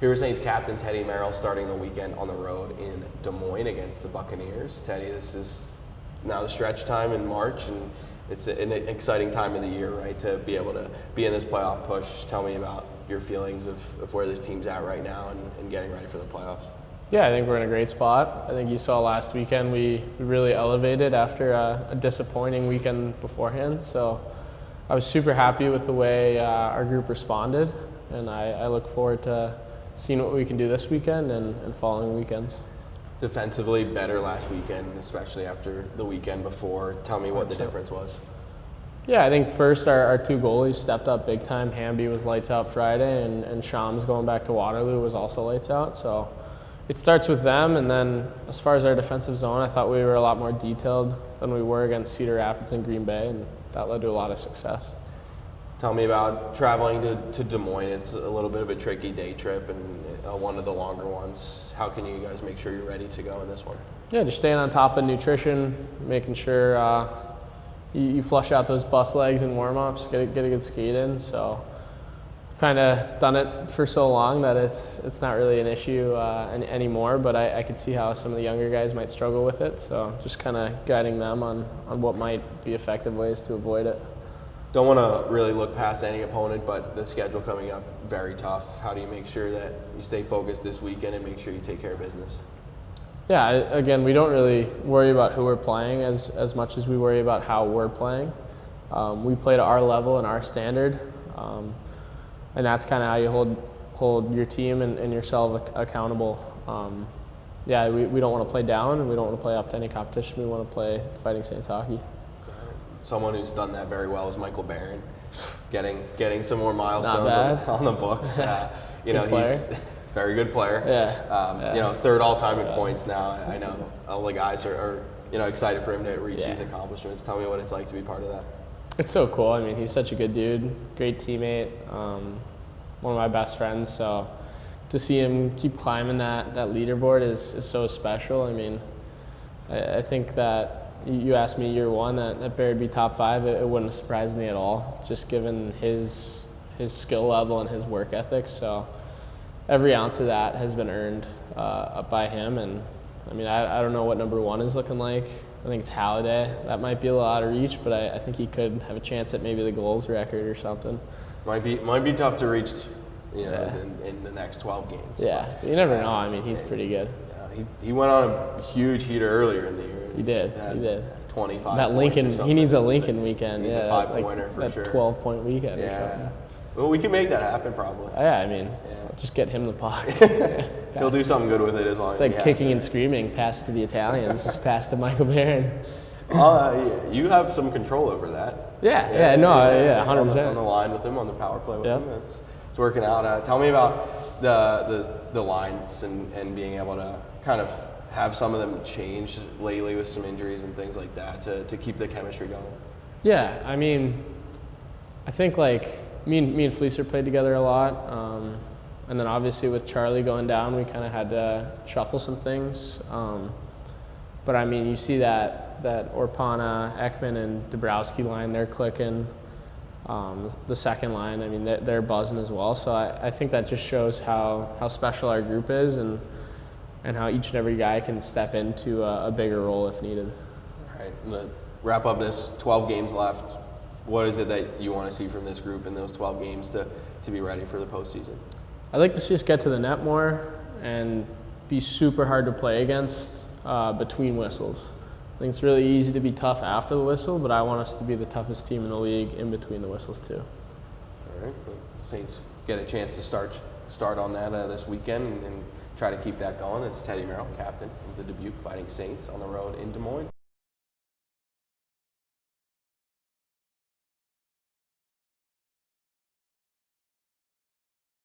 Here is Saints captain Teddy Merrill starting the weekend on the road in Des Moines against the Buccaneers. Teddy, this is now the stretch time in March, and it's an exciting time of the year, right, to be able to be in this playoff push. Tell me about your feelings of where this team's at right now and getting ready for the playoffs. Yeah, I think we're in a great spot. I think you saw last weekend we really elevated after a disappointing weekend beforehand. So I was super happy with the way our group responded, and I look forward to seeing what we can do this weekend and following weekends. Defensively better last weekend, especially after the weekend before. Tell me what the difference was. Yeah, I think first our two goalies stepped up big time. Hamby was lights out Friday, and Shams going back to Waterloo was also lights out. So it starts with them, and then as far as our defensive zone, I thought we were a lot more detailed than we were against Cedar Rapids and Green Bay, and that led to a lot of success. Tell me about traveling to Des Moines. It's a little bit of a tricky day trip and one of the longer ones. How can you guys make sure you're ready to go in this one? Yeah, just staying on top of nutrition, making sure you flush out those bus legs and warm-ups, get a good skate in. So kind of done it for so long that it's not really an issue anymore, but I could see how some of the younger guys might struggle with it. So just kind of guiding them on what might be effective ways to avoid it. Don't want to really look past any opponent, but the schedule coming up, very tough. How do you make sure that you stay focused this weekend and make sure you take care of business? Yeah, again, we don't really worry about who we're playing as much as we worry about how we're playing. We play to our level and our standard, and that's kind of how you hold your team and yourself accountable. Yeah, we don't want to play down, and we don't want to play up to any competition. We want to play Fighting Saints hockey. Someone who's done that very well is Michael Barron, getting some more milestones on the books. He's a very good player. Yeah. Third all-time in points now. I know all the guys are excited for him to reach these accomplishments. Tell me what it's like to be part of that. It's so cool. I mean, he's such a good dude, great teammate, one of my best friends. So to see him keep climbing that leaderboard is so special. I mean, I think that you asked me year one that Barry would be top 5. It wouldn't have surprised me at all, just given his skill level and his work ethic. So every ounce of that has been earned by him. And I mean, I don't know what number 1 is looking like. I think it's Halliday. That might be a little out of reach, but I think he could have a chance at maybe the goals record or something. Might be tough to reach, in the next 12 games. Yeah, you never know. I mean, he's pretty good. He went on a huge heater earlier in the year. He did. 25 that Lincoln, he needs a Lincoln weekend. He needs a 5-pointer for sure. 12-point weekend or something. Well, we can make that happen probably. Yeah, I mean, just get him the puck. He'll do something good with it as long as it's like kicking and screaming, pass it to the Italians, just pass to Michael Barron. You have some control over that. Yeah, 100%. On the line with him, on the power play with him. It's working out. Tell me about the lines and being able to kind of have some of them change lately with some injuries and things like that to keep the chemistry going. Yeah, I mean, I think me and Fleecer played together a lot, and then obviously with Charlie going down, we kind of had to shuffle some things. But I mean, you see that Orpana, Ekman, and Dabrowski line, they're clicking. The second line, I mean, they're buzzing as well. So I think that just shows how special our group is and how each and every guy can step into a bigger role if needed. All right, to wrap up this, 12 games left. What is it that you want to see from this group in those 12 games to be ready for the postseason? I'd like to see us get to the net more and be super hard to play against between whistles. I think it's really easy to be tough after the whistle, but I want us to be the toughest team in the league in between the whistles too. All right, Saints get a chance to start on that this weekend and try to keep that going. It's Teddy Merrill, captain of the Dubuque Fighting Saints on the road in Des Moines.